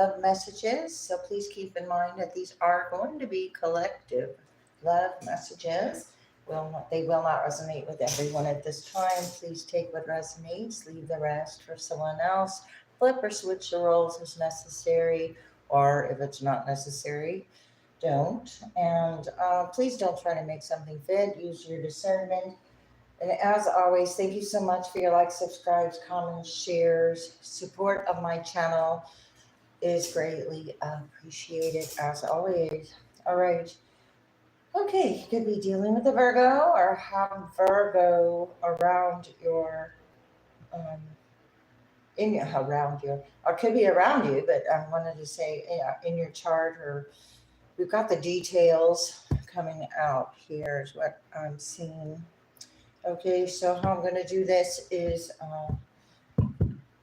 love messages. So please keep in mind that these are going to be collective love messages. They will not resonate with everyone at this time. Please take what resonates, leave the rest for someone else. Flip or switch the roles as necessary, or if it's not necessary, don't. And please don't try to make something fit. Use your discernment. And as always, thank you so much for your likes, subscribes, comments, shares. Support of my channel is greatly appreciated as always. All right. Okay, you could be dealing with a Virgo or have Virgo around your around you, or could be around you, but I wanted to say in your chart, or we've got the details coming out here is what I'm seeing. Okay, so how I'm going to do this is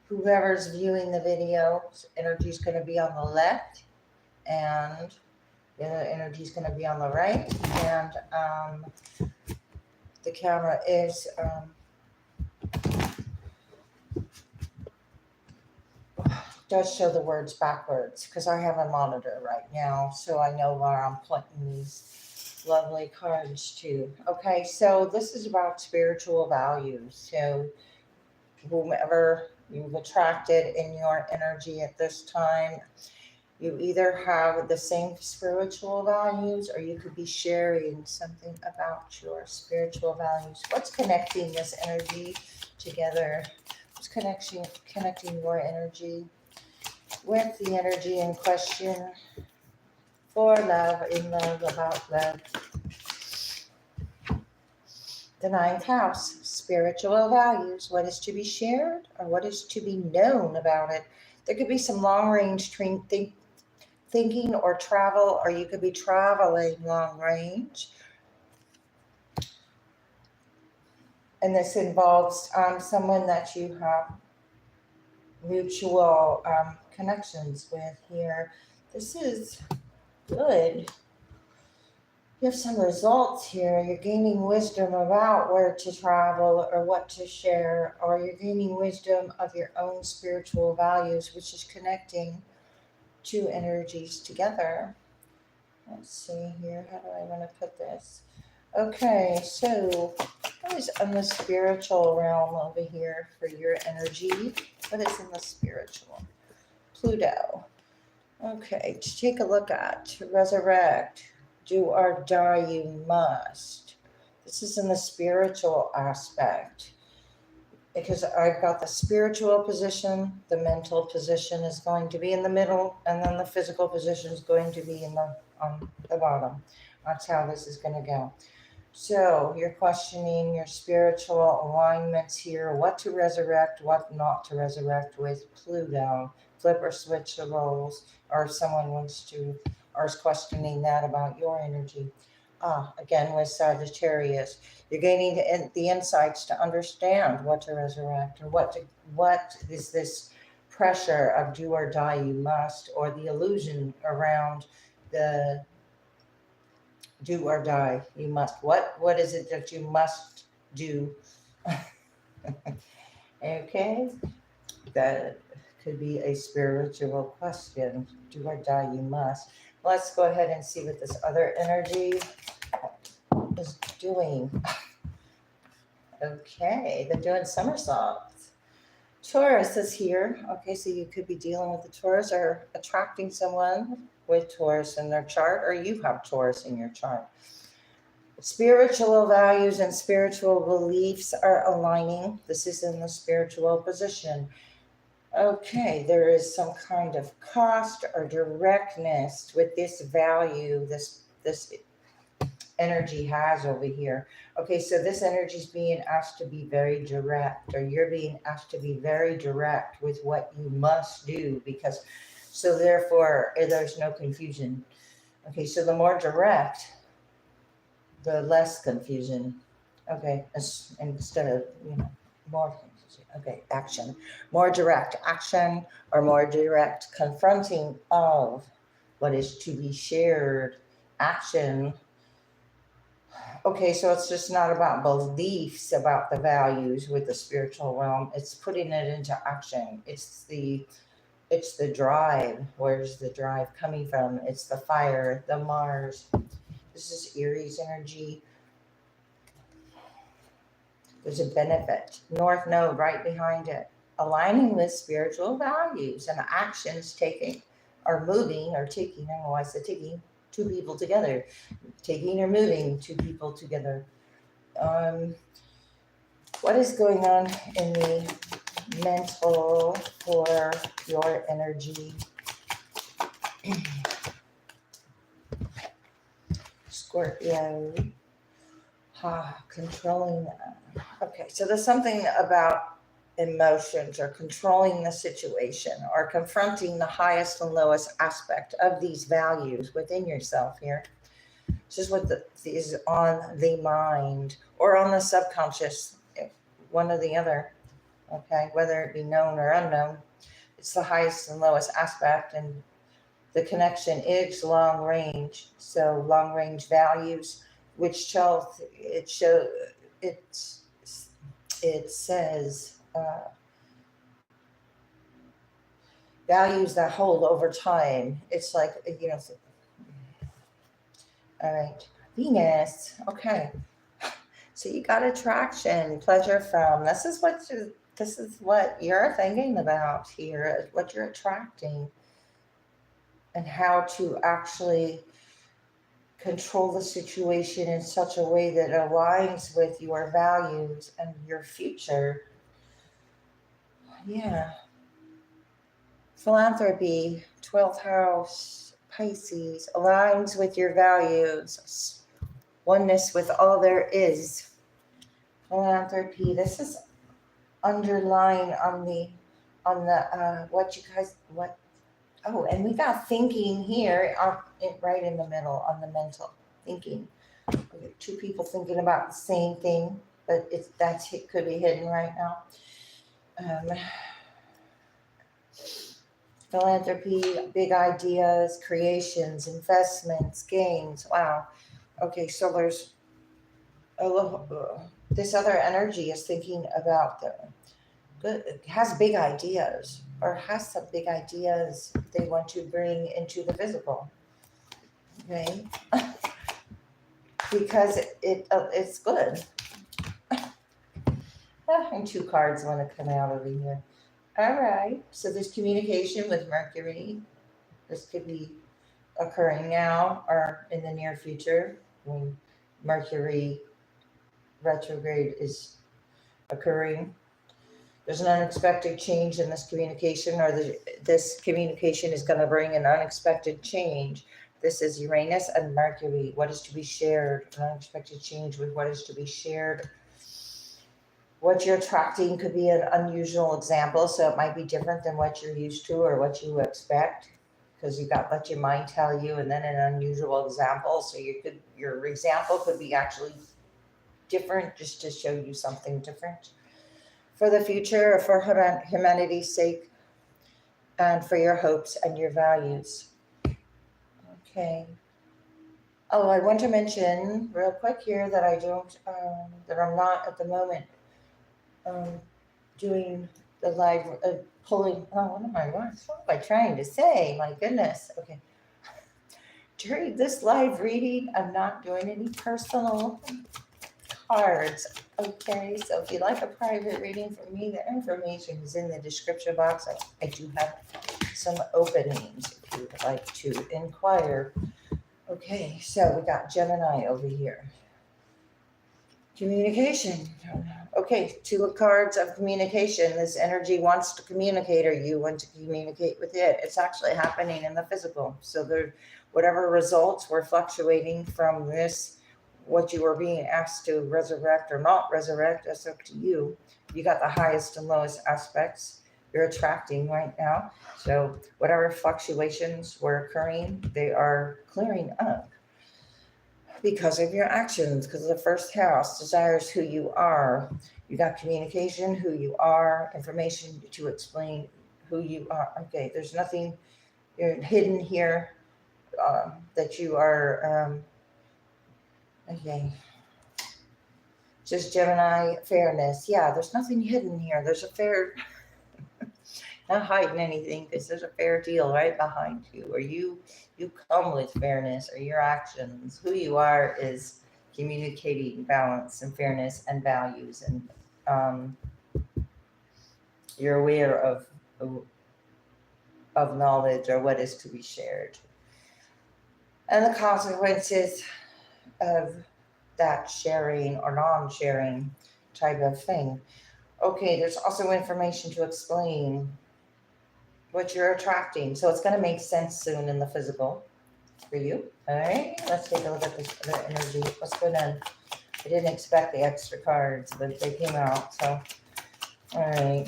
whoever's viewing the video, energy is going to be on the left, and the other energy is going to be on the right, and the camera is does show the words backwards because I have a monitor right now, so I know where I'm pointing these lovely cards to. Okay, so this is about spiritual values. So whomever you've attracted in your energy at this time, you either have the same spiritual values, or you could be sharing something about your spiritual values. What's connecting this energy together? What's connecting your energy with the energy in question for love, in love, about love? The ninth house, spiritual values. What is to be shared or what is to be known about it? There could be some long-range thinking or travel, or you could be traveling long range. And this involves someone that you have mutual connections with here. This is good. You have some results here. You're gaining wisdom about where to travel or what to share, or you're gaining wisdom of your own spiritual values, which is connecting two energies together. Let's see here. How do I want to put this? Okay, so what is in the spiritual realm over here for your energy? What is in the spiritual? Pluto. Okay, to take a look at, to resurrect, do or die you must. This is in the spiritual aspect, because I've got the spiritual position, the mental position is going to be in the middle, and then the physical position is going to be on the bottom. That's how this is going to go. So you're questioning your spiritual alignments here, what to resurrect, what not to resurrect with Pluto. Flip or switch the roles, or if someone wants to, or is questioning that about your energy. Again, with Sagittarius, you're gaining the insights to understand what to resurrect, or what is this pressure of do or die you must, or the illusion around the do or die you must. What is it that you must do? Okay, that could be a spiritual question. Do or die you must. Let's go ahead and see what this other energy is doing. Okay, they're doing somersaults. Taurus is here. Okay, so you could be dealing with the Taurus or attracting someone with Taurus in their chart, or you have Taurus in your chart. Spiritual values and spiritual beliefs are aligning. This is in the spiritual position. Okay, there is some kind of cost or directness with this value, this energy has over here. Okay, so this energy is being asked to be very direct, or you're being asked to be very direct with what you must do, because so therefore there's no confusion. Okay, so the more direct, the less confusion. Okay, instead of, more confusion. Okay, action. More direct action, or more direct confronting of what is to be shared. Action. Okay, so it's just not about beliefs about the values with the spiritual realm. It's putting it into action. It's the It's the drive. Where's the drive coming from? It's the fire, the Mars. This is Aries energy. There's a benefit. North Node right behind it. Aligning with spiritual values and actions taking or moving or taking, I don't know why I said taking, two people together. Taking or moving two people together. What is going on in the mental for your energy? Scorpio. Controlling that. Okay, so there's something about emotions or controlling the situation or confronting the highest and lowest aspect of these values within yourself here. This is what is on the mind or on the subconscious, one or the other. Okay, whether it be known or unknown, it's the highest and lowest aspect, and the connection is long range. So long range values, which it says values that hold over time. It's like, all right, Venus. Okay, so you got attraction, pleasure from. This is what you're thinking about here. What you're attracting, and how to actually control the situation in such a way that aligns with your values and your future. Yeah. Philanthropy, 12th house, Pisces, aligns with your values. Oneness with all there is. Philanthropy, this is underlying on the Oh, and we got thinking here, right in the middle on the mental thinking. Okay, two people thinking about the same thing, but it could be hidden right now. Philanthropy, big ideas, creations, investments, gains. Wow. Okay, so there's this other energy is thinking about has big ideas, or has some big ideas they want to bring into the physical. Okay, because it's good. And two cards want to come out over here. All right, so there's communication with Mercury. This could be occurring now or in the near future when Mercury retrograde is occurring. There's an unexpected change in this communication, or this communication is going to bring an unexpected change. This is Uranus and Mercury. What is to be shared? An unexpected change with what is to be shared. What you're attracting could be an unusual example, so it might be different than what you're used to or what you expect, because you got let your mind tell you, and then an unusual example. So your example could be actually different, just to show you something different. For the future, or for humanity's sake, and for your hopes and your values. Okay. Oh, I want to mention real quick here that that I'm not at the moment doing the live pulling. Oh, what am I trying to say? My goodness. Okay. During this live reading, I'm not doing any personal cards. Okay, so if you'd like a private reading from me, the information is in the description box. I do have some openings if you would like to inquire. Okay, so we got Gemini over here. Communication. Okay, two cards of communication. This energy wants to communicate, or you want to communicate with it. It's actually happening in the physical. So whatever results were fluctuating from this, what you were being asked to resurrect or not resurrect, that's up to you. You got the highest and lowest aspects you're attracting right now. So whatever fluctuations were occurring, they are clearing up because of your actions, because of the first house desires who you are. You got communication, who you are, information to explain who you are. Okay, there's nothing hidden here that you are okay. Just Gemini fairness. Yeah, there's nothing hidden here. There's a fair Not hiding anything, because there's a fair deal right behind you, or you come with fairness, or your actions. Who you are is communicating balance and fairness and values, and um, you're aware of knowledge or what is to be shared, and the consequences of that sharing or non-sharing type of thing. Okay, there's also information to explain what you're attracting. So it's going to make sense soon in the physical for you. All right, let's take a look at this other energy. What's going on? I didn't expect the extra cards, but they came out. So, all right.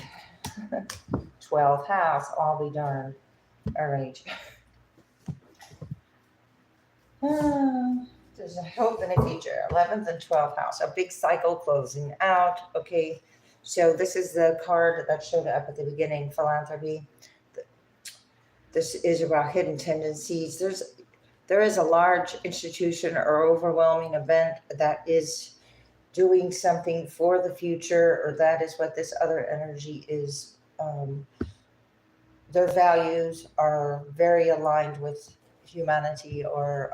12th house, I'll be darned. All right. There's a hope in the future. 11th and 12th house, a big cycle closing out. Okay. So this is the card that showed up at the beginning, philanthropy. This is about hidden tendencies. There is a large institution or overwhelming event that is doing something for the future, or that is what this other energy is. Their values are very aligned with humanity, or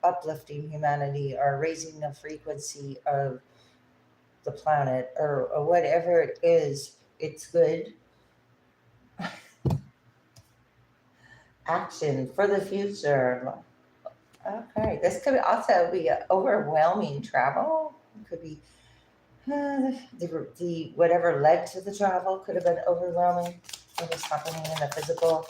uplifting humanity, or raising the frequency of the planet, or whatever it is. It's good. Action for the future. Okay, this could also be overwhelming travel. It could be the whatever led to the travel could have been overwhelming. What is happening in the physical?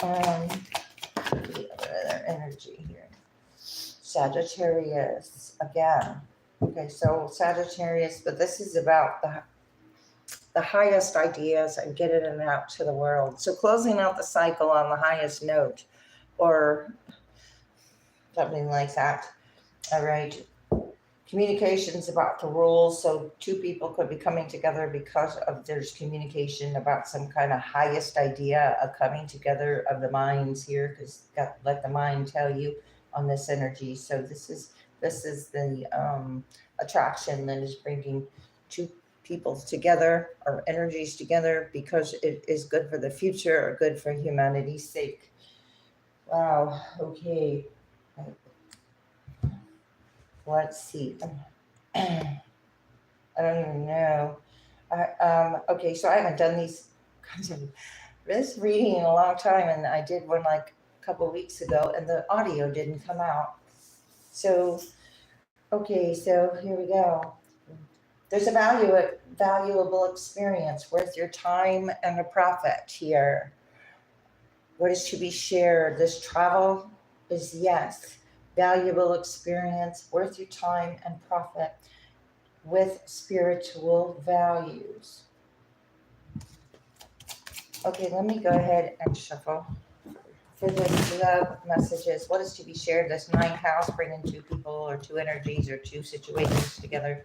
The other energy here. Sagittarius again. Okay, so Sagittarius, but this is about the highest ideas and getting it out to the world. So closing out the cycle on the highest note, or something like that. All right. Communications about the rules. So two people could be coming together because of there's communication about some kind of highest idea of coming together of the minds here, because let the mind tell you on this energy. So this is the attraction that is bringing two people together, or energies together, because it is good for the future, or good for humanity's sake. Wow. Okay. Let's see. I don't even know. Okay, so I haven't done these kinds of this reading in a long time, and I did one like a couple weeks ago, and the audio didn't come out. So, okay, so here we go. There's a valuable experience worth your time and a profit here. What is to be shared? This travel is, yes, valuable experience worth your time and profit with spiritual values. Okay, let me go ahead and shuffle for the love messages. What is to be shared? This ninth house, bringing two people or two energies or two situations together.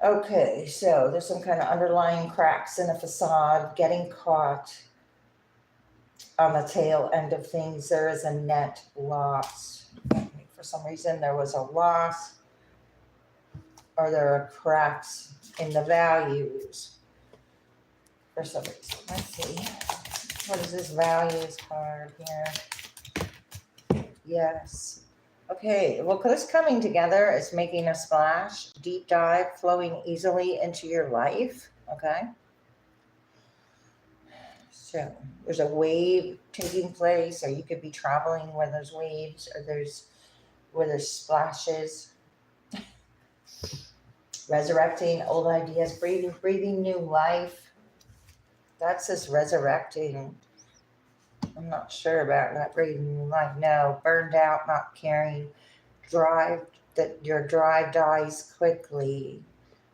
Okay, so there's some kind of underlying cracks in a facade, getting caught on the tail end of things. There is a net loss. For some reason, there was a loss, or there are cracks in the values for some reason. Let's see. What is this values card here? Yes. Okay, well, this coming together is making a splash, deep dive, flowing easily into your life. Okay. So there's a wave taking place, or you could be traveling where there's waves, or where there's splashes. Resurrecting old ideas, breathing new life. That's just resurrecting. I'm not sure about that breathing new life. No, burned out, not caring, that your drive dies quickly.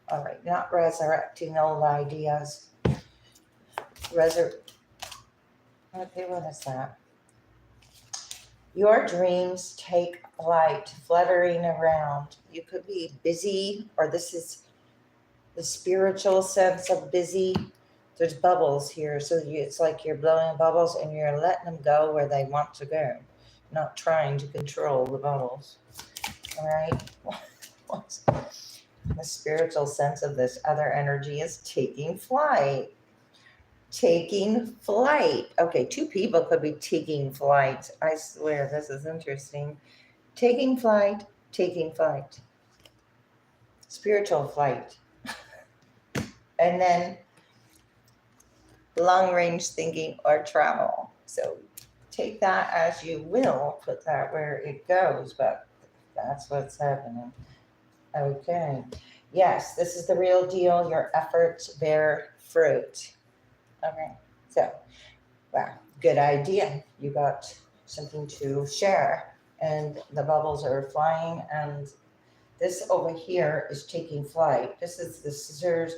All right, not resurrecting old ideas. Okay, what is that? Your dreams take flight, fluttering around. You could be busy, or this is the spiritual sense of busy. There's bubbles here, so it's like you're blowing bubbles and you're letting them go where they want to go, not trying to control the bubbles. All right. The spiritual sense of this other energy is taking flight. Taking flight. Okay, two people could be taking flight. I swear, this is interesting. Taking flight, taking flight. Spiritual flight. And then long range thinking or travel. So take that as you will, put that where it goes, but that's what's happening. Okay. Yes, this is the real deal. Your efforts bear fruit. Okay. So, wow, good idea. You got something to share, and the bubbles are flying, and this over here is taking flight. This is the scissors.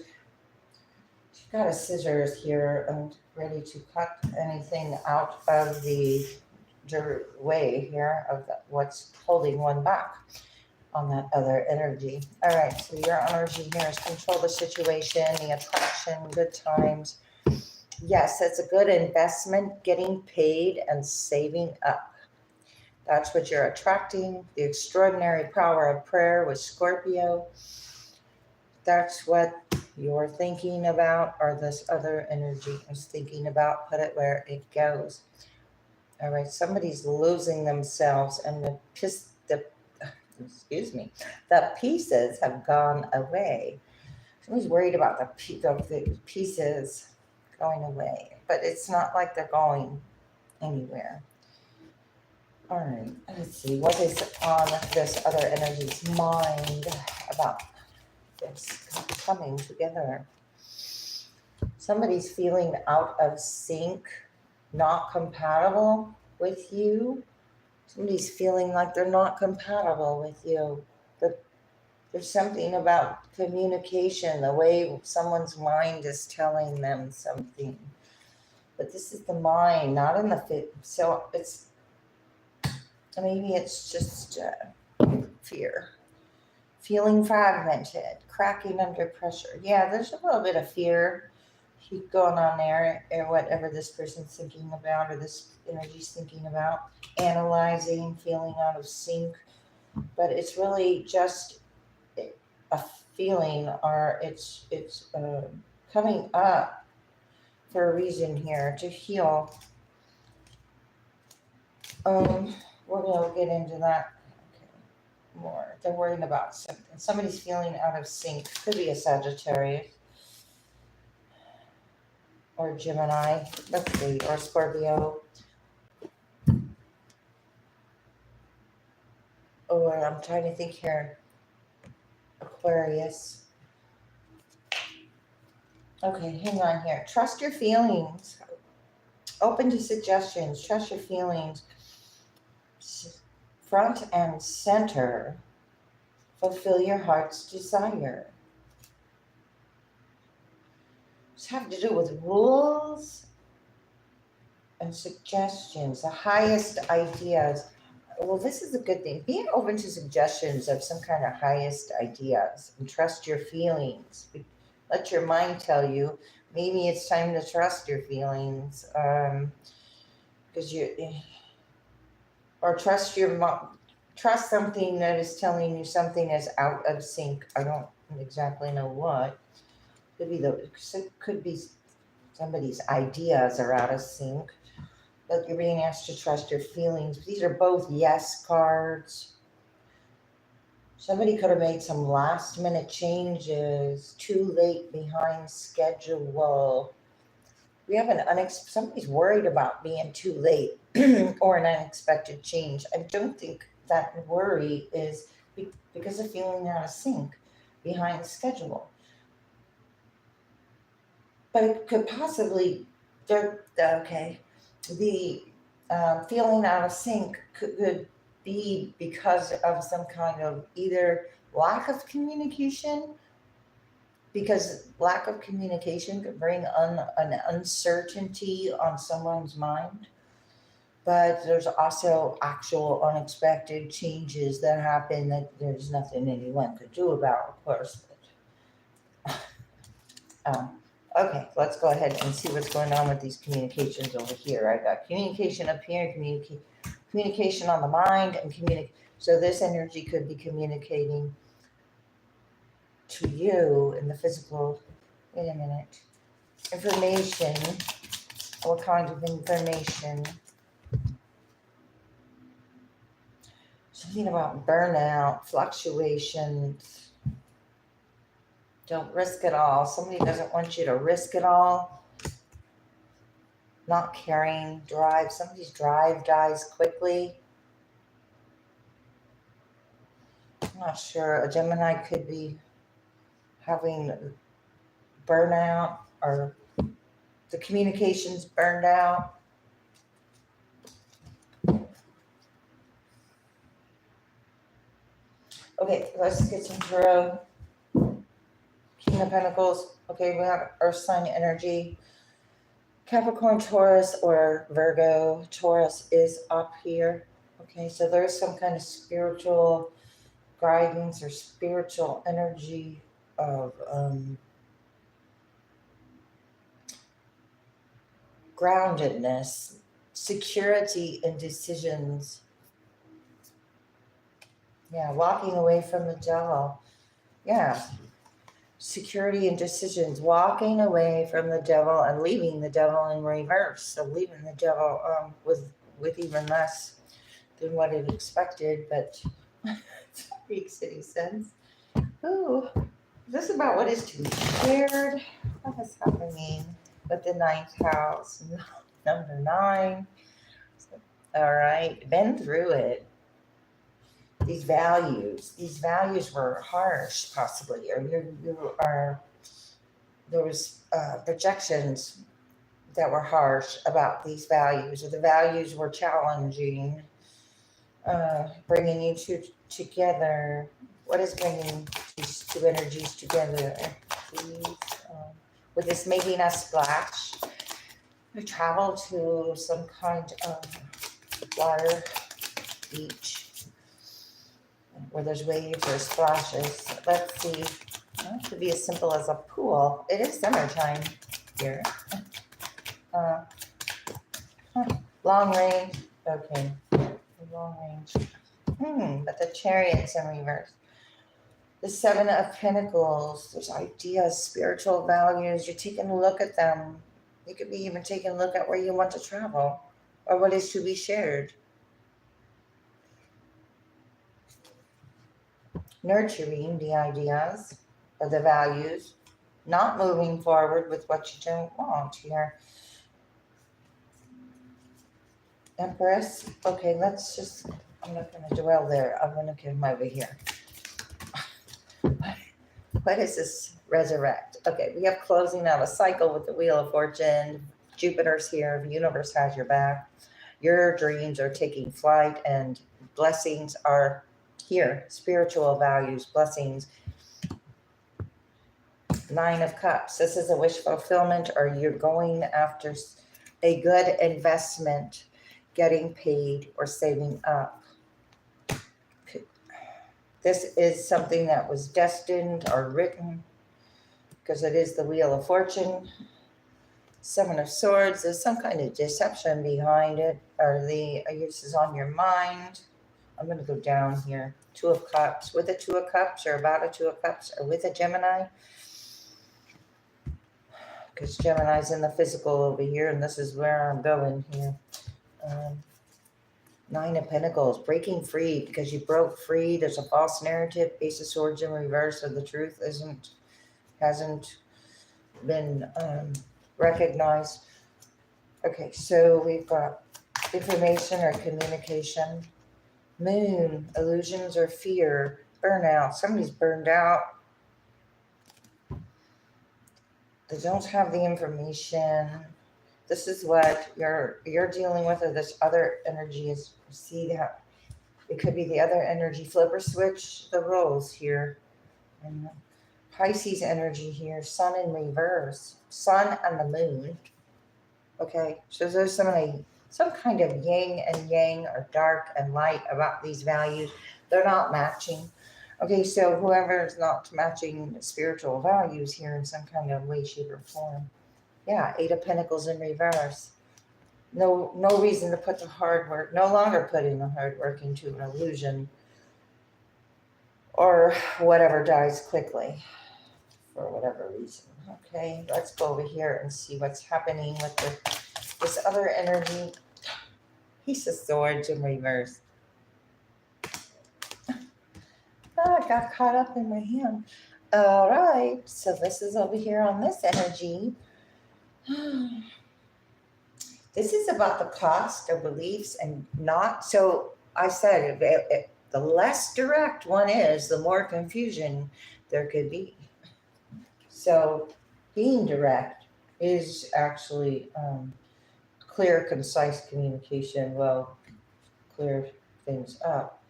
She's got a scissors here and ready to cut anything out of the way here of what's holding one back on that other energy. All right, so your energy here is control the situation, the attraction, good times. Yes, it's a good investment, getting paid and saving up. That's what you're attracting. The extraordinary power of prayer with Scorpio. That's what you're thinking about, or this other energy is thinking about. Put it where it goes. All right, somebody's losing themselves, and the pieces have gone away. Somebody's worried about the pieces going away, but it's not like they're going anywhere. All right, let's see. What is on this other energy's mind about this coming together? Somebody's feeling out of sync, not compatible with you. Somebody's feeling like they're not compatible with you. There's something about communication, the way someone's mind is telling them something. But this is the mind, not in the fit. So maybe it's just fear. Feeling fragmented, cracking under pressure. Yeah, there's a little bit of fear going on there, or whatever this person's thinking about, or this energy's thinking about. Analyzing, feeling out of sync. But it's really just a feeling, or it's coming up for a reason here to heal. We're going to get into that more. They're worrying about something. Somebody's feeling out of sync. Could be a Sagittarius or Gemini, let's see, or Scorpio. Or I'm trying to think here. Aquarius. Okay, hang on here. Trust your feelings. Open to suggestions. Trust your feelings. Front and center. Fulfill your heart's desire. It's have to do with rules and suggestions. The highest ideas. Well, this is a good thing. Being open to suggestions of some kind of highest ideas, and trust your feelings. Let your mind tell you. Maybe it's time to trust your feelings, because or trust trust something that is telling you something is out of sync. I don't exactly know what. Could be somebody's ideas are out of sync. But you're being asked to trust your feelings. These are both yes cards. Somebody could have made some last minute changes, too late, behind schedule. We have somebody's worried about being too late or an unexpected change. I don't think that worry is because of feeling out of sync, behind schedule. But it could possibly, okay. The feeling out of sync could be because of some kind of either lack of communication, because lack of communication could bring an uncertainty on someone's mind. But there's also actual unexpected changes that happen that there's nothing anyone could do about, of course. Okay, let's go ahead and see what's going on with these communications over here. I got communication up here, communication on the mind, and so this energy could be communicating to you in the physical. Wait a minute. Information. What kind of information? Something about burnout, fluctuations. Don't risk it all. Somebody doesn't want you to risk it all. Not caring, drive. Somebody's drive dies quickly. I'm not sure. A Gemini could be having burnout or the communications burned out. Okay, let's get some tarot. King of Pentacles. Okay, we have Earth sign energy. Capricorn, Taurus, or Virgo. Taurus is up here. Okay, so there's some kind of spiritual guidance or spiritual energy of groundedness, security in decisions. Yeah, walking away from the devil. Yeah, security in decisions, walking away from the devil and leaving the devil in reverse. So leaving the devil with even less than what it expected, but it makes any sense. Oh, is this about what is to be shared? What is happening with the ninth house? Number 9. All right, been through it. These values were harsh, possibly, or there was projections that were harsh about these values, or the values were challenging, bringing you together. What is bringing these two energies together? Please, with this making us splash, we travel to some kind of water, beach, where there's waves or splashes. Let's see. Well, it could be as simple as a pool. It is summertime here. Long range. Okay. Long range. But the Chariot's in reverse. The 7 of Pentacles. There's ideas, spiritual values. You're taking a look at them. You could be even taking a look at where you want to travel or what is to be shared. Nurturing the ideas or the values, not moving forward with what you don't want here. Empress. Okay, I'm not going to dwell there. I'm going to come over here. What is this? Resurrect. Okay, we have closing out a cycle with the Wheel of Fortune. Jupiter's here. The universe has your back. Your dreams are taking flight and blessings are here. Spiritual values, blessings. 9 of Cups. This is a wish fulfillment, or you're going after a good investment, getting paid or saving up. This is something that was destined or written, because it is the Wheel of Fortune. 7 of Swords. There's some kind of deception behind it, or this is on your mind. I'm going to go down here. 2 of Cups. With a 2 of Cups, or about a 2 of Cups, or with a Gemini. Because Gemini's in the physical over here, and this is where I'm going here. 9 of Pentacles. Breaking free, because you broke free. There's a false narrative. Ace of Swords in reverse, so the truth hasn't been recognized. Okay, so we've got information or communication. Moon, illusions or fear, burnout. Somebody's burned out. They don't have the information. This is what you're dealing with, or this other energy is. See that? It could be the other energy. Flip or switch the roles here. And Pisces energy here. Sun in reverse. Sun and the moon. Okay, so there's some kind of yin and yang, or dark and light about these values. They're not matching. Okay, so whoever is not matching spiritual values here in some kind of way, shape, or form. Yeah, 8 of Pentacles in reverse. No reason to put the hard work, no longer putting the hard work into an illusion or whatever dies quickly. for whatever reason. Okay, let's go over here and see what's happening with this other energy. Piece of Swords in reverse. Oh, I got caught up in my hand. All right, so this is over here on this energy. This is about the cost of beliefs and not, so I said, the less direct one is, the more confusion there could be. So being direct is actually clear, concise communication will clear things up.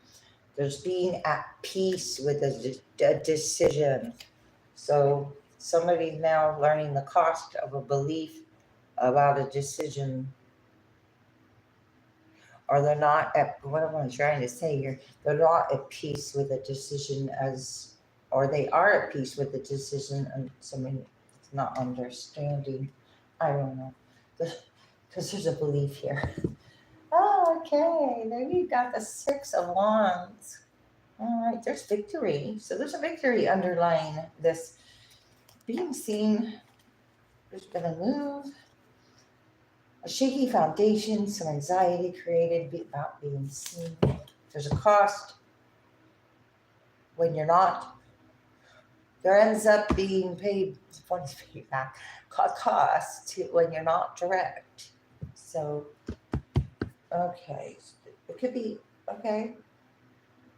There's being at peace with a decision. So somebody's now learning the cost of a belief about a decision, or they're not at, what am I trying to say here? They're not at peace with a decision or they are at peace with the decision, and somebody is not understanding. I don't know, because there's a belief here. Oh, okay, there you got the Six of Wands. All right, there's victory. So there's a victory underlying this being seen. There's been a move, a shaky foundation, some anxiety created about being seen. There's a cost when you're not. There ends up being paid, what is paid back? Cost to when you're not direct. So, okay, it could be, okay,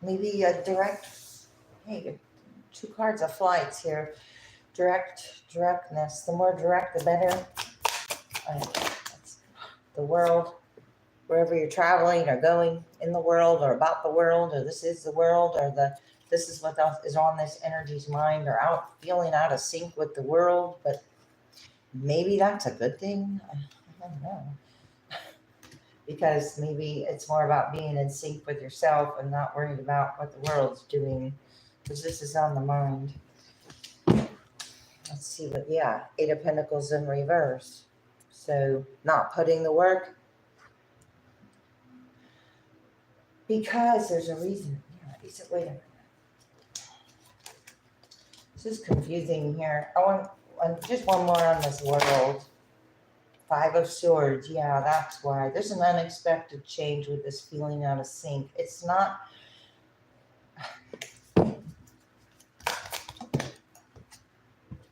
maybe a direct, hey, 2 cards of flights here. Directness. The more direct, the better. The world, wherever you're traveling or going in the world or about the world, or this is the world, or this is what is on this energy's mind, or feeling out of sync with the world. But maybe that's a good thing. I don't know. Because maybe it's more about being in sync with yourself and not worried about what the world's doing, because this is on the mind. Let's see what, yeah, 8 of Pentacles in reverse. So not putting the work because there's a reason. Yeah, wait a minute. This is confusing here. I want just one more on this world. 5 of Swords. Yeah, that's why. There's an unexpected change with this feeling out of sync. It's not.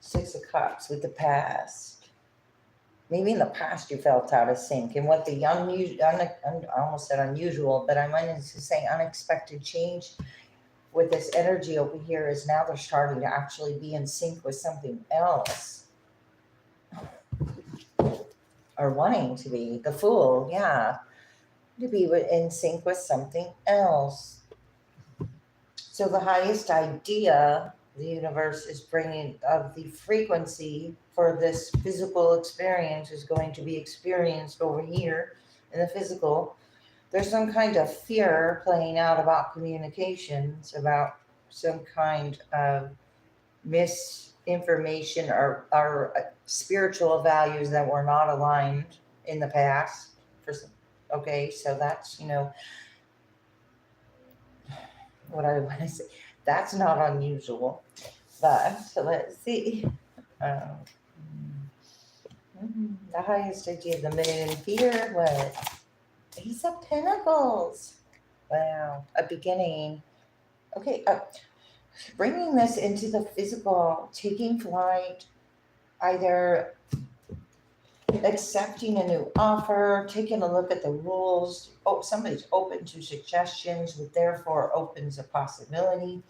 Six of Cups with the past. Maybe in the past you felt out of sync. And what the I almost said unusual, but I wanted to say unexpected change with this energy over here is now they're starting to actually be in sync with something else. Or wanting to be. The Fool, yeah. To be in sync with something else. So the highest idea the universe is bringing of the frequency for this physical experience is going to be experienced over here in the physical. There's some kind of fear playing out about communications, about some kind of misinformation or spiritual values that were not aligned in the past. Okay, so that's, what I want to say. That's not unusual. But so let's see. The highest idea, the Moon, fear, what? Ace of Pentacles. Wow, a beginning. Okay, bringing this into the physical, taking flight, either accepting a new offer, taking a look at the rules. Oh, somebody's open to suggestions, which therefore opens a possibility,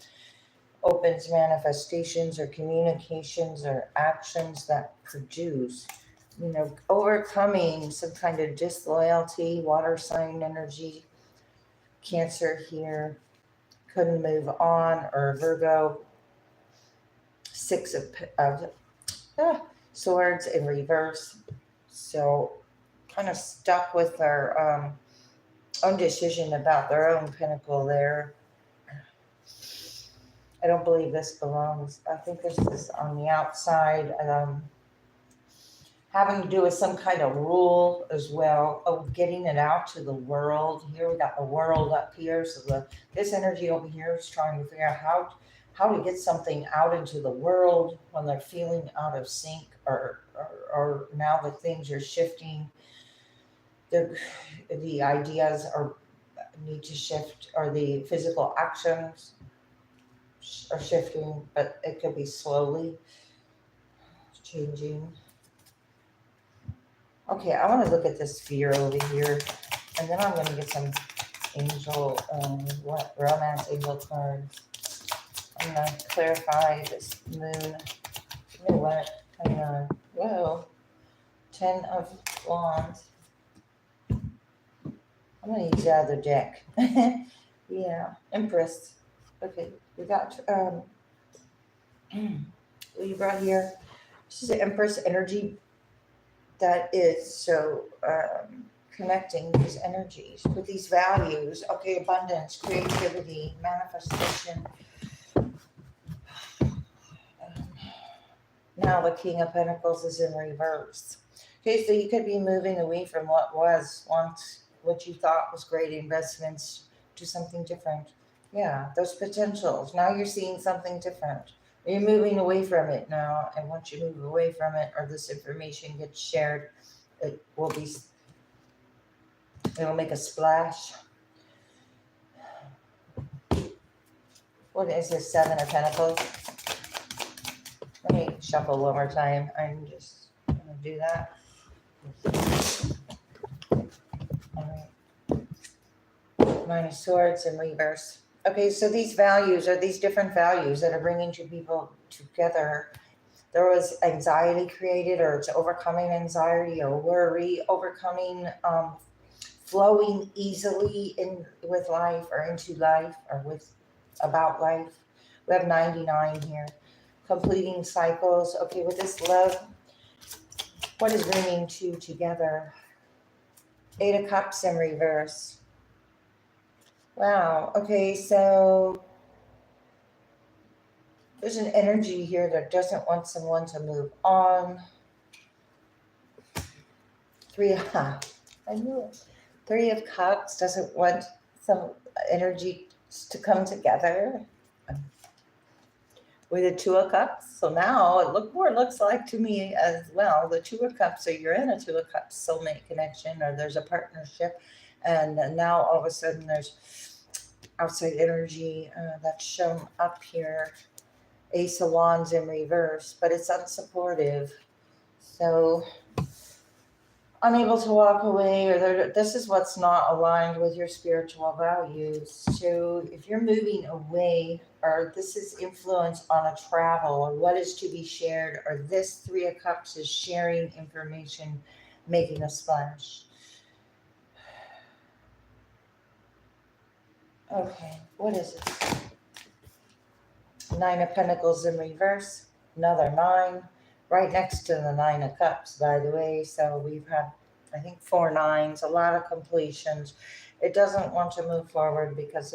opens manifestations or communications or actions that produce, overcoming some kind of disloyalty, water sign energy, Cancer here, couldn't move on, or Virgo, 6 of Swords in reverse. So kind of stuck with their own decision about their own pentacle there. I don't believe this belongs. I think this is on the outside. Having to do with some kind of rule as well of getting it out to the world. Here we got the world up here. So this energy over here is trying to figure out how to get something out into the world when they're feeling out of sync, or now that things are shifting, the ideas are need to shift, or the physical actions are shifting, but it could be slowly changing. Okay, I want to look at this sphere over here, and then I'm going to get some angel, what romance angel cards. I'm going to clarify this moon. You know what? Hang on. Whoa. 10 of Wands. I'm going to use the other deck. Yeah, Empress. Okay, we got Libra here. This is the Empress energy that is so connecting these energies with these values. Okay, abundance, creativity, manifestation. Now the King of Pentacles is in reverse. Okay, so you could be moving away from what was once, what you thought was great investments, to something different. Yeah, those potentials. Now you're seeing something different. You're moving away from it now, and once you move away from it, or this information gets shared, it'll make a splash. What is this? 7 of Pentacles. Let me shuffle one more time. I'm just going to do that. All right. 9 of Swords in reverse. Okay, so these values are these different values that are bringing two people together. There was anxiety created, or it's overcoming anxiety or worry, overcoming, flowing easily in with life, or into life, or with about life. We have 99 here. Completing cycles. Okay, with this love, what is bringing two together? 8 of Cups in reverse. Wow. Okay, so there's an energy here that doesn't want someone to move on. 3 of Cups doesn't want some energy to come together. With the 2 of Cups. So now it looks like to me as well, the 2 of Cups, so you're in a 2 of Cups soulmate connection, or there's a partnership, and now all of a sudden there's outside energy that's shown up here. Ace of Wands in reverse, but it's unsupportive. So unable to walk away, or this is what's not aligned with your spiritual values. So if you're moving away, or this is influence on a travel, or what is to be shared, or this 3 of Cups is sharing information, making a splash. Okay, what is it? 9 of Pentacles in reverse, another 9, right next to the 9 of Cups, by the way. So we've had, I think, 4 9s, a lot of completions. It doesn't want to move forward because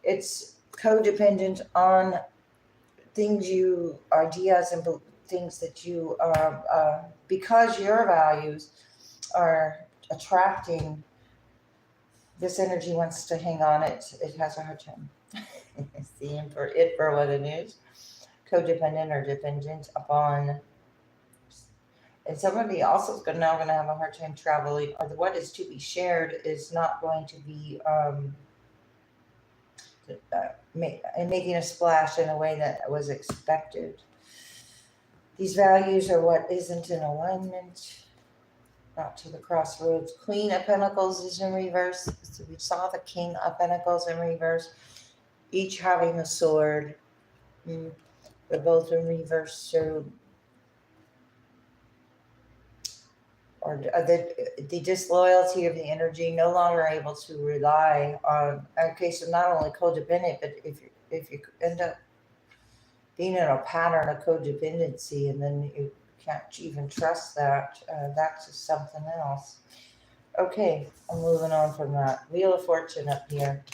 it's codependent on ideas and things that you are, because your values are attracting. This energy wants to hang on. It has a hard time seeing for it for what it is. Codependent or dependent upon. And somebody also is now going to have a hard time traveling, or what is to be shared is not going to be making a splash in a way that was expected. These values are what isn't in alignment. Not to the crossroads. Queen of Pentacles is in reverse. So we saw the King of Pentacles in reverse, each having a sword. They're both in reverse. So, or the disloyalty of the energy, no longer able to rely on. Okay, so not only codependent, but if you end up being in a pattern of codependency, and then you can't even trust that, that's just something else. Okay, I'm moving on from that. Wheel of Fortune up here.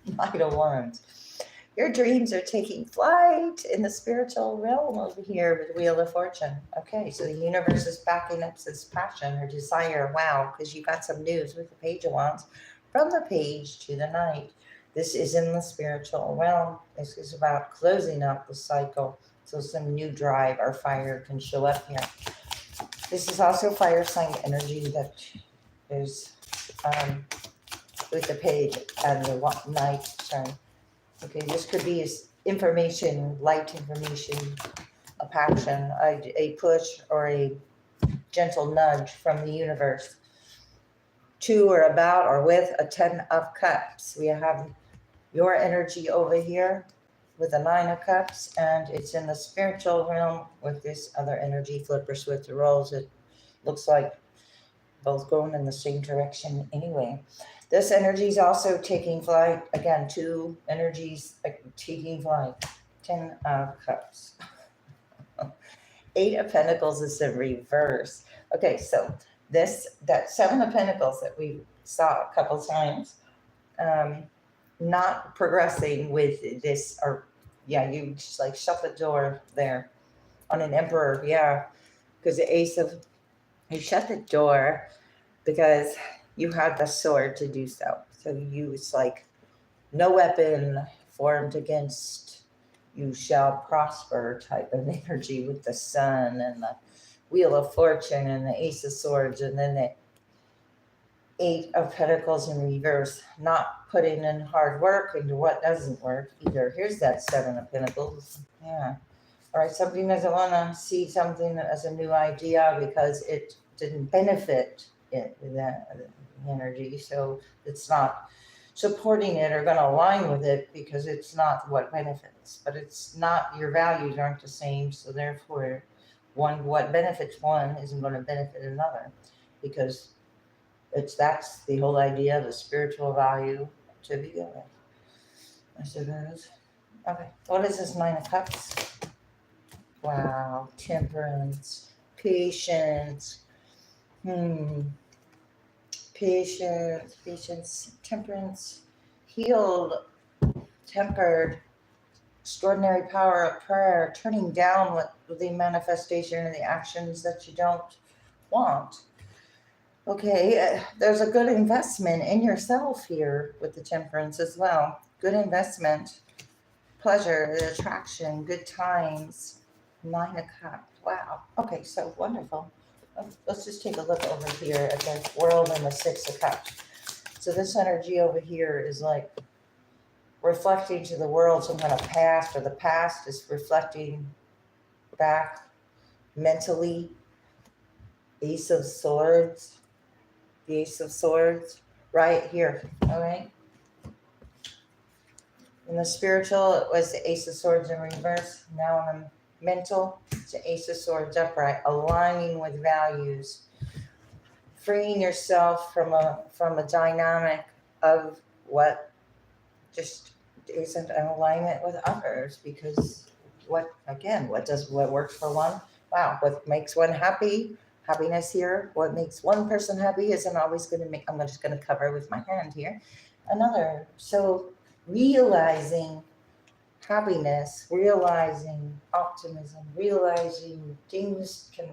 Knight of Wands. Your dreams are taking flight in the spiritual realm over here with Wheel of Fortune. Okay, so the universe is backing up this passion or desire. Wow, because you got some news with the Page of Wands, from the Page to the Knight. This is in the spiritual realm. This is about closing up the cycle so some new drive or fire can show up here. This is also fire sign energy that is with the page and the knight turn. Okay, this could be information, light information, a passion, a push, or a gentle nudge from the universe to or about or with a 10 of cups. We have your energy over here with a 9 of cups, and it's in the spiritual realm with this other energy, flippers with the rolls. It looks like both going in the same direction anyway. This energy is also taking flight. Again, two energies taking flight. 10 of cups. 8 of Pentacles is in reverse. Okay, so that 7 of Pentacles that we saw a couple times, not progressing with this, or yeah, you just like shut the door there on an Emperor, yeah, because the Ace of, you shut the door because you had the sword to do so. So you, it's like no weapon formed against you shall prosper type of energy with the Sun and the Wheel of Fortune and the Ace of Swords, and then the 8 of Pentacles in reverse, not putting in hard work into what doesn't work either. Here's that 7 of Pentacles. Yeah. All right, somebody doesn't want to see something as a new idea because it didn't benefit it, that energy. So it's not supporting it or going to align with it because it's not what benefits. But it's not, your values aren't the same. So therefore, what benefits one isn't going to benefit another, because that's the whole idea of the spiritual value to begin with, I suppose. Okay, what is this 9 of Cups? Wow, temperance, patience. Patience, temperance, healed, tempered, extraordinary power of prayer, turning down what the manifestation and the actions that you don't want. Okay, there's a good investment in yourself here with the temperance as well. Good investment, pleasure, attraction, good times. 9 of Cups. Wow. Okay, so wonderful. Let's just take a look over here at the world and the 6 of Cups. So this energy over here is like reflecting to the world some kind of past, or the past is reflecting back mentally. Ace of Swords. The Ace of Swords right here. All right. In the spiritual, it was the Ace of Swords in reverse. Now in the mental, it's the Ace of Swords upright, aligning with values, freeing yourself from a dynamic of what just isn't in alignment with others. Because what works for one? Wow, what makes one happy? Happiness here. What makes one person happy isn't always going to make. I'm just going to cover with my hand here. Another. So realizing happiness, realizing optimism, realizing things can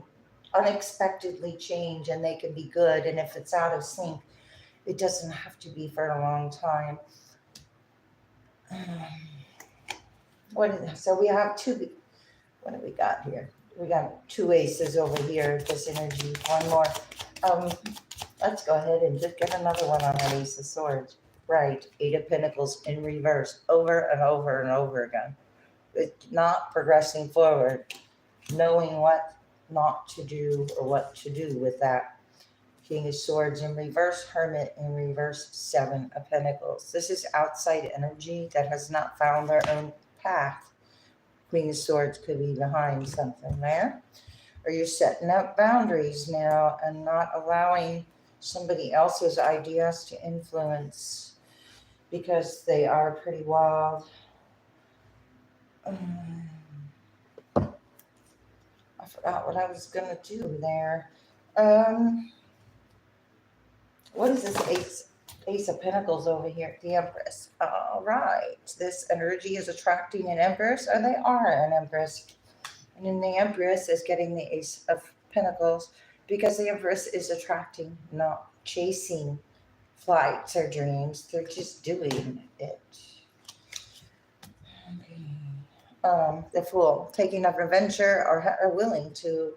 unexpectedly change and they can be good. And if it's out of sync, it doesn't have to be for a long time. So we have two. What do we got here? We got 2 aces over here. This energy. One more. Let's go ahead and just get another one on that Ace of Swords. Right. 8 of Pentacles in reverse, over and over and over again. It's not progressing forward, knowing what not to do or what to do with that. King of Swords in reverse, Hermit in reverse, 7 of Pentacles. This is outside energy that has not found their own path. Queen of Swords could be behind something there. Or you're setting up boundaries now and not allowing somebody else's ideas to influence, because they are pretty wild. I forgot what I was going to do there. What is this Ace of Pentacles over here? The Empress. All right. This energy is attracting an Empress, or they are an Empress. And then the Empress is getting the Ace of Pentacles because the Empress is attracting, not chasing flights or dreams. They're just doing it. Okay. The Fool, taking up adventure or willing to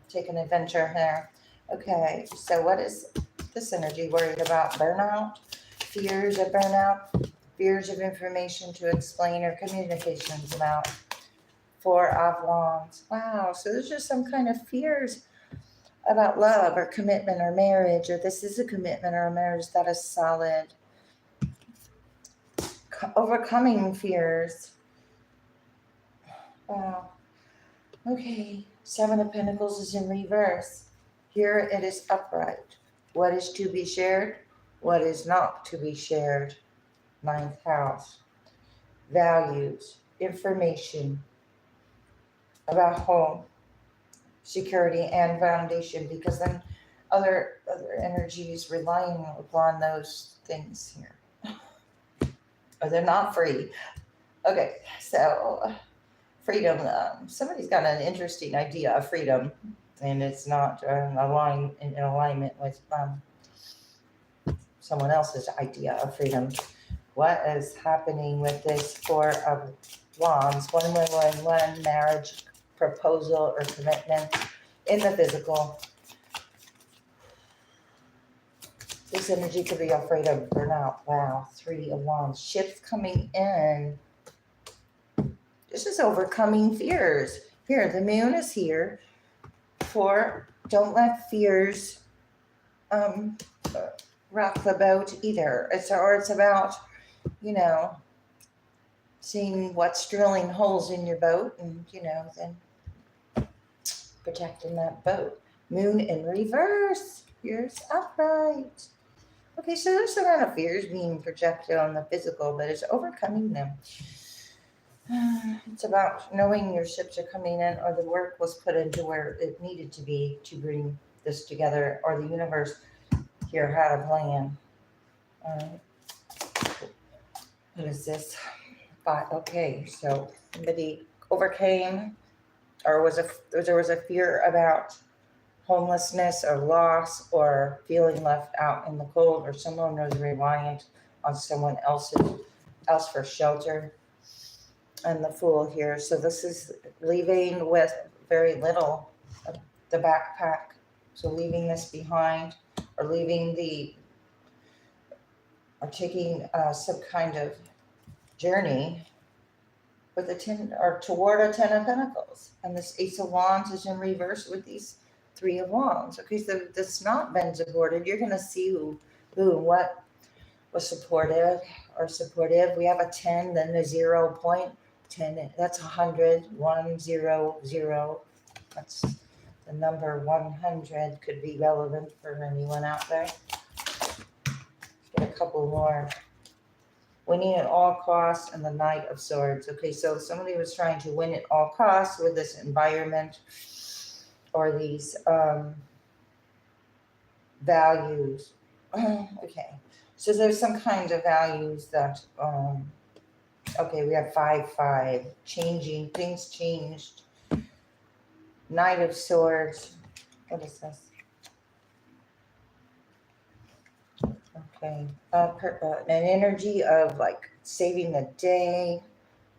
take an adventure here. Okay, so what is this energy worried about? Burnout, fears of burnout, fears of information to explain or communications about. Four of Wands. Wow, so there's just some kind of fears about love or commitment or marriage, or this is a commitment or a marriage that is solid. Overcoming fears. Wow. Okay, Seven of Pentacles is in reverse. Here it is upright. What is to be shared? What is not to be shared? Ninth house. Values, information about home, security, and foundation, because then other energies relying upon those things here. Or they're not free. Okay, so freedom. Somebody's got an interesting idea of freedom, and it's not in alignment with someone else's idea of freedom. What is happening with this Four of Wands? 111, marriage, proposal, or commitment in the physical. This energy could be afraid of burnout. Wow, Three of Wands. Ships coming in. This is overcoming fears. Here, the moon is here. For don't let fears rock the boat either. It's about, seeing what's drilling holes in your boat and, then protecting that boat. Moon in reverse. Here's upright. Okay, so there's some kind of fears being projected on the physical, but it's overcoming them. It's about knowing your ships are coming in, or the work was put into where it needed to be to bring this together, or the universe here had a plan. All right. What is this? Okay, so somebody overcame, or there was a fear about homelessness or loss or feeling left out in the cold, or someone was reliant on someone else for shelter. And the Fool here. So this is leaving with very little of the backpack. So leaving this behind, or taking some kind of journey with toward a Ten of Pentacles. And this Ace of Wands is in reverse with these Three of Wands. Okay, so that's not been supported. You're going to see who and what was supportive or supportive. We have a 10, then the 0 point. 10, that's 100, 100. That's the number 100 could be relevant for anyone out there. Get a couple more. Winning at all costs, and the Knight of Swords. Okay, so somebody was trying to win at all costs with this environment or these values. Okay, so there's some kinds of values that okay, we have 5-5. Changing. Things changed. Knight of Swords. What is this? Okay. An energy of like saving the day.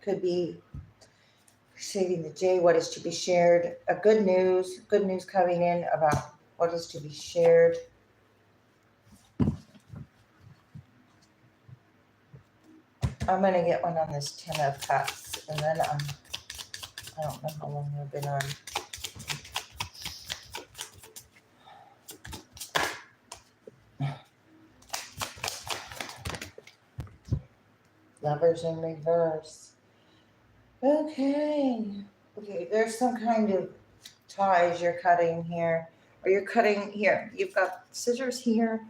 Could be saving the day. What is to be shared. Good news coming in about what is to be shared. I'm going to get one on this 10 of Cups, and then I don't know how long I've been on. Lovers in reverse. Okay, there's some kind of ties you're cutting here, or you're cutting here. You've got scissors here.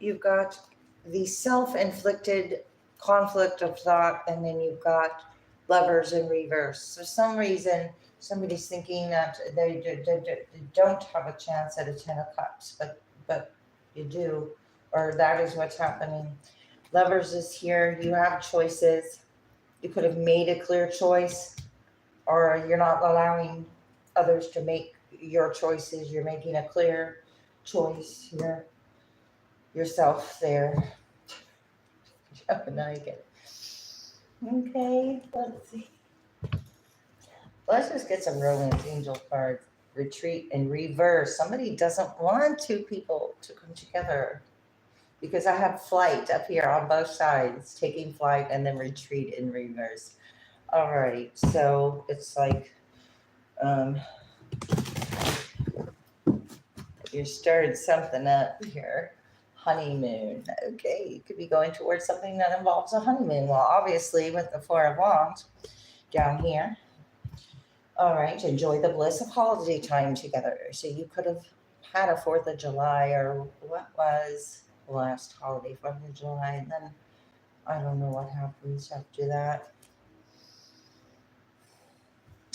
You've got the self-inflicted conflict of thought, and then you've got Lovers in reverse. For some reason, somebody's thinking that they don't have a chance at a 10 of Cups, but you do, or that is what's happening. Lovers is here. You have choices. You could have made a clear choice, or you're not allowing others to make your choices. You're making a clear choice here. yourself there. Naked. Okay, let's see. Let's just get some romance angel cards. Retreat and reverse. Somebody doesn't want two people to come together because I have flight up here on both sides, taking flight and then retreat in reverse. All right, so it's like um, you started something up here. Honeymoon. Okay, you could be going towards something that involves a honeymoon. Well, obviously, with the Four of Wands down here. All right, enjoy the bliss of holiday time together. So you could have had a 4th of July, or what was the last holiday, 4th of July, and then I don't know what happens after that.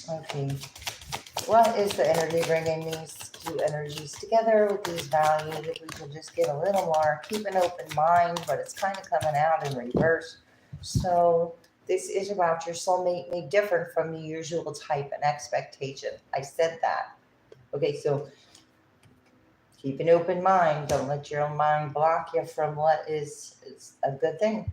Okay, what is the energy bringing these two energies together with these values? If we could just get a little more, keep an open mind, but it's kind of coming out in reverse. So this is about your soulmate made different from the usual type and expectation. I said that. Okay, so keep an open mind. Don't let your own mind block you from what is a good thing.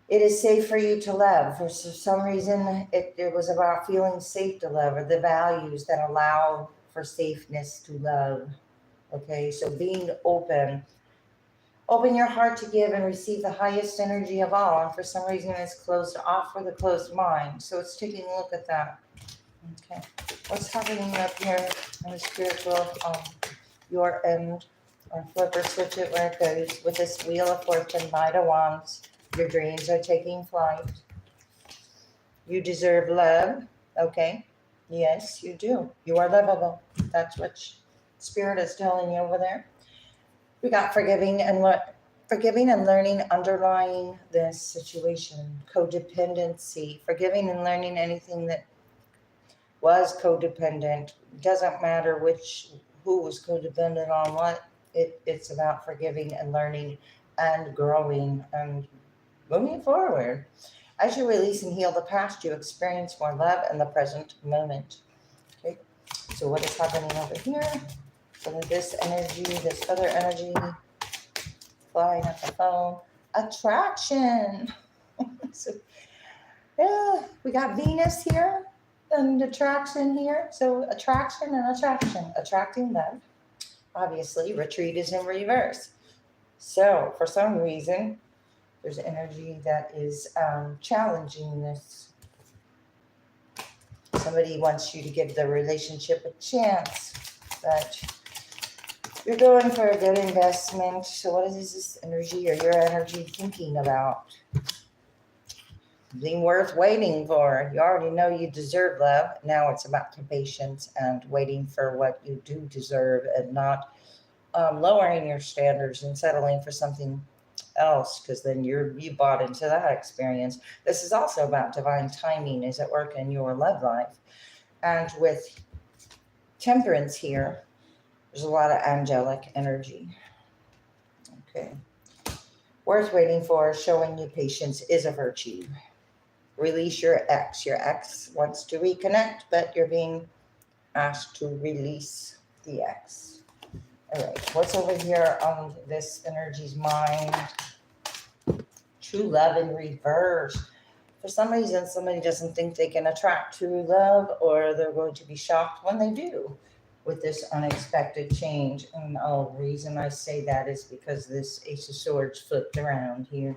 It is safe for you to love. For some reason, it was about feeling safe to love, or the values that allow for safeness to love. Okay, so being open. Open your heart to give and receive the highest energy of all. And for some reason, it's closed off with a closed mind. So it's taking a look at that. Okay, what's happening up here in the spiritual, your end, or flip or switch it where it goes with this Wheel of Fortune, Knight of Wands. Your dreams are taking flight. You deserve love. Okay, yes, you do. You are lovable. That's what Spirit is telling you over there. We got forgiving and learning underlying this situation. Codependency, forgiving and learning anything that was codependent. Doesn't matter who was codependent on what. It's about forgiving and learning and growing and moving forward. As you release and heal the past, you experience more love in the present moment. Okay, so what is happening over here? So this energy, this other energy, flying at the phone, attraction. So yeah, we got Venus here and attraction here. So attraction and attraction, attracting love. Obviously, retreat is in reverse. So for some reason, there's energy that is challenging this. Somebody wants you to give the relationship a chance, but you're going for a good investment. So what is this energy or your energy thinking about? Being worth waiting for. You already know you deserve love. Now it's about patience and waiting for what you do deserve, and not lowering your standards and settling for something else, because then you bought into that experience. This is also about divine timing is at work in your love life. And with Temperance here, there's a lot of angelic energy. Okay. Worth waiting for, showing you patience is a virtue. Release your ex. Your ex wants to reconnect, but you're being asked to release the ex. All right, what's over here on this energy's mind? True love in reverse. For some reason, somebody doesn't think they can attract true love, or they're going to be shocked when they do with this unexpected change. And the reason I say that is because this Ace of Swords flipped around here.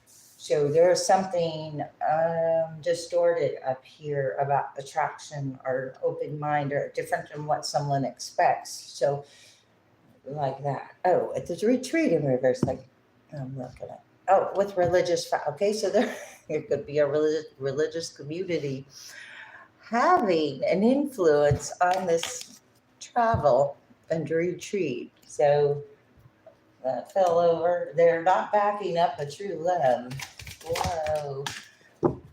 So there's something distorted up here about attraction or open mind, or different than what someone expects. So like that. Oh, at the retreat in reverse, like I'm looking at. Oh, with religious. Okay, so there could be a religious community having an influence on this travel and retreat. So that fell over. They're not backing up a true love. Whoa.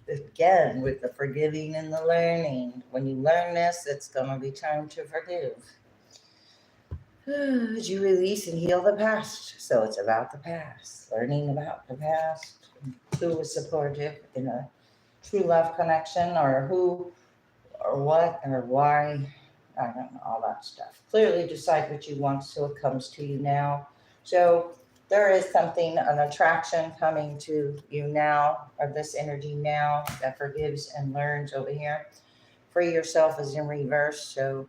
Again, with the forgiving and the learning. When you learn this, it's going to be time to forgive. As you release and heal the past. So it's about the past. Learning about the past. Who was supportive in a true love connection, or who, or what, or why. I don't know, all that stuff. Clearly decide what you want so it comes to you now. So there is something, an attraction coming to you now, or this energy now that forgives and learns over here. Free yourself is in reverse. So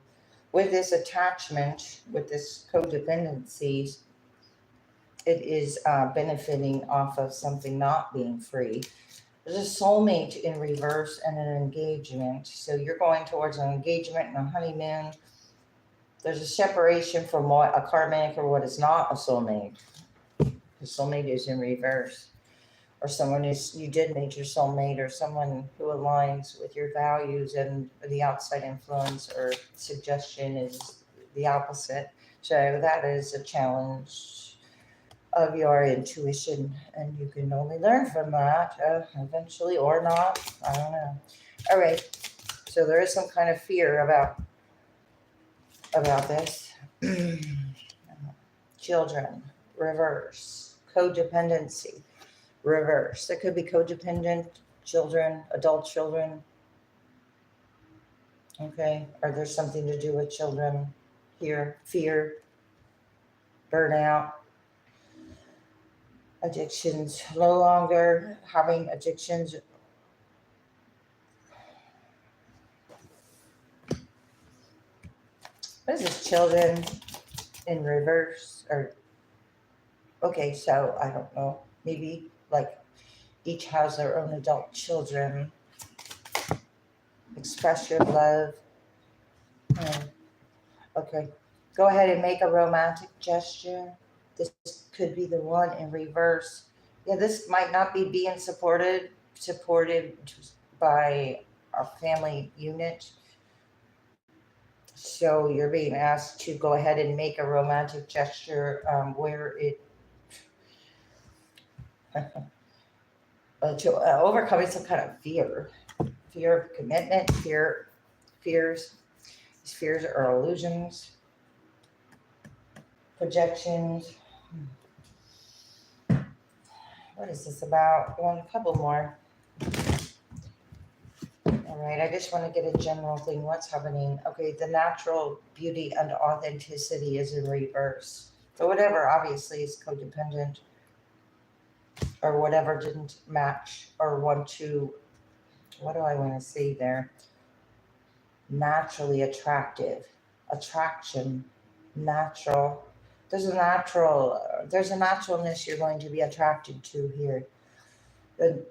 with this attachment, with this codependency, it is benefiting off of something not being free. There's a soulmate in reverse and an engagement. So you're going towards an engagement and a honeymoon. There's a separation from what a karmic or what is not a soulmate. The soulmate is in reverse. Or someone is, you did meet your soulmate, or someone who aligns with your values, and the outside influence or suggestion is the opposite. So that is a challenge of your intuition, and you can only learn from that eventually, or not. I don't know. All right. So there is some kind of fear about this. Children, reverse. Codependency, reverse. There could be codependent children, adult children. Okay. Or there's something to do with children here. Fear, burnout, addictions. No longer having addictions. What is this? Children in reverse, or okay, so I don't know. Maybe like each has their own adult children. Express your love. Okay. Go ahead and make a romantic gesture. This could be the one in reverse. Yeah, this might not be being supported by our family unit. So you're being asked to go ahead and make a romantic gesture where it to overcoming some kind of fear of commitment, fears. These fears are illusions, projections. What is this about? A couple more. All right, I just want to get a general thing. What's happening? Okay, the natural beauty and authenticity is in reverse. So whatever obviously is codependent, or whatever didn't match or want to, what do I want to say there? Naturally attractive, attraction, natural. There's a naturalness you're going to be attracted to here. The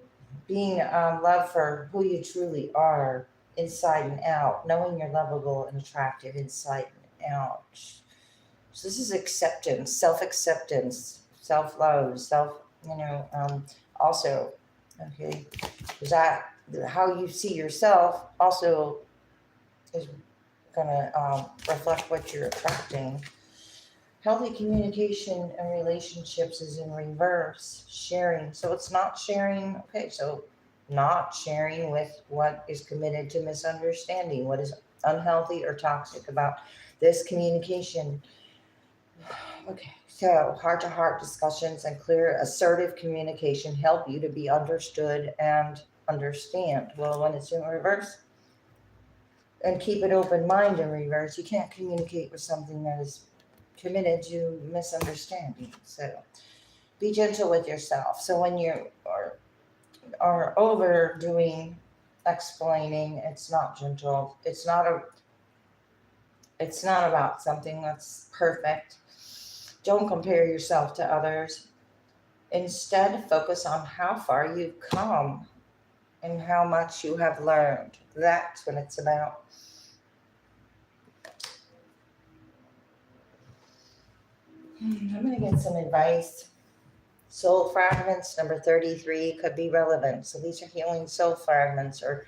being love for who you truly are, inside and out, knowing you're lovable and attractive inside and out. So this is acceptance, self-love, also, okay, is that how you see yourself also is going to reflect what you're attracting. Healthy communication and relationships is in reverse. Sharing. So it's not sharing. Okay, so not sharing with what is committed to misunderstanding, what is unhealthy or toxic about this communication. Okay, so heart-to-heart discussions and clear, assertive communication help you to be understood and understand. Well, when it's in reverse, and keep an open mind in reverse, you can't communicate with something that is committed to misunderstanding. So be gentle with yourself. So when you are overdoing explaining, it's not gentle. It's not about something that's perfect. Don't compare yourself to others. Instead, focus on how far you've come and how much you have learned. That's what it's about. I'm going to get some advice. Soul fragments, number 33, could be relevant. So these are healing soul fragments, or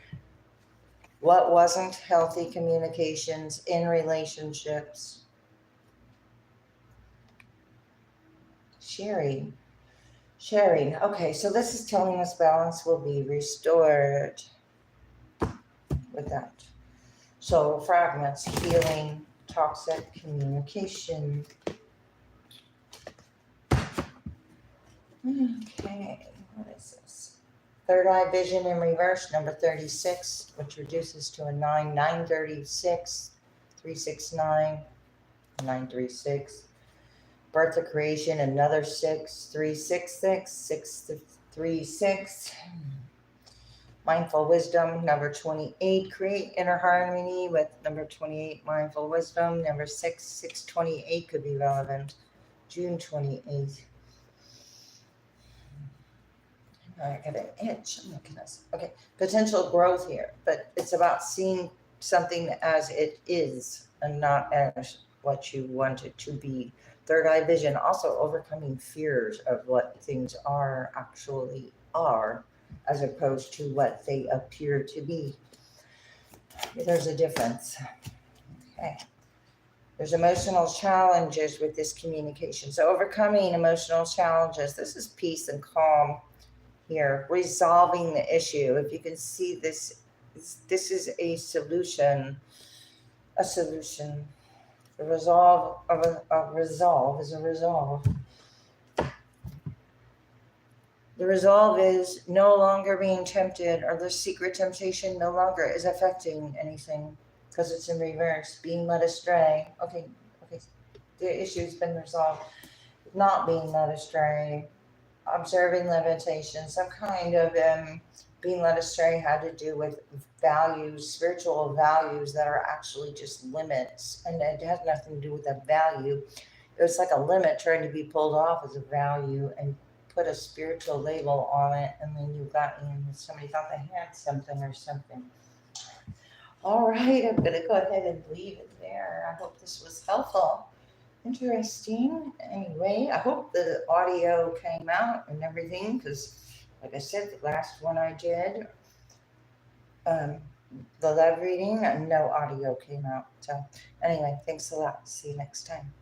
what wasn't healthy communications in relationships. Sharing. Okay, so this is telling us balance will be restored with that. Soul fragments, healing, toxic communication. Okay, what is this? Third eye vision in reverse, number 36, which reduces to a 9, 936, 369, 936. Birth of creation, another 6, 3, 6, 6, 6, 3, 6. Mindful wisdom, number 28, create inner harmony with number 28, mindful wisdom. Number 6, 628 could be relevant. June 28th. I got an itch. Oh my goodness. Okay, potential growth here, but it's about seeing something as it is and not as what you want it to be. Third eye vision, also overcoming fears of what things actually are, as opposed to what they appear to be. There's a difference. Okay. There's emotional challenges with this communication. So overcoming emotional challenges, this is peace and calm here, resolving the issue. If you can see this, this is a solution. A solution. The resolve of a resolve is a resolve. The resolve is no longer being tempted, or the secret temptation no longer is affecting anything because it's in reverse, being led astray. Okay, the issue's been resolved. Not being led astray, observing limitation, some kind of being led astray had to do with values, spiritual values that are actually just limits, and it has nothing to do with a value. It was like a limit trying to be pulled off as a value and put a spiritual label on it, and then you got in, somebody thought they had something or something. All right, I'm going to go ahead and leave it there. I hope this was helpful. Interesting. Anyway, I hope the audio came out and everything, because like I said, the last one I did, the love reading, no audio came out. So anyway, thanks a lot. See you next time.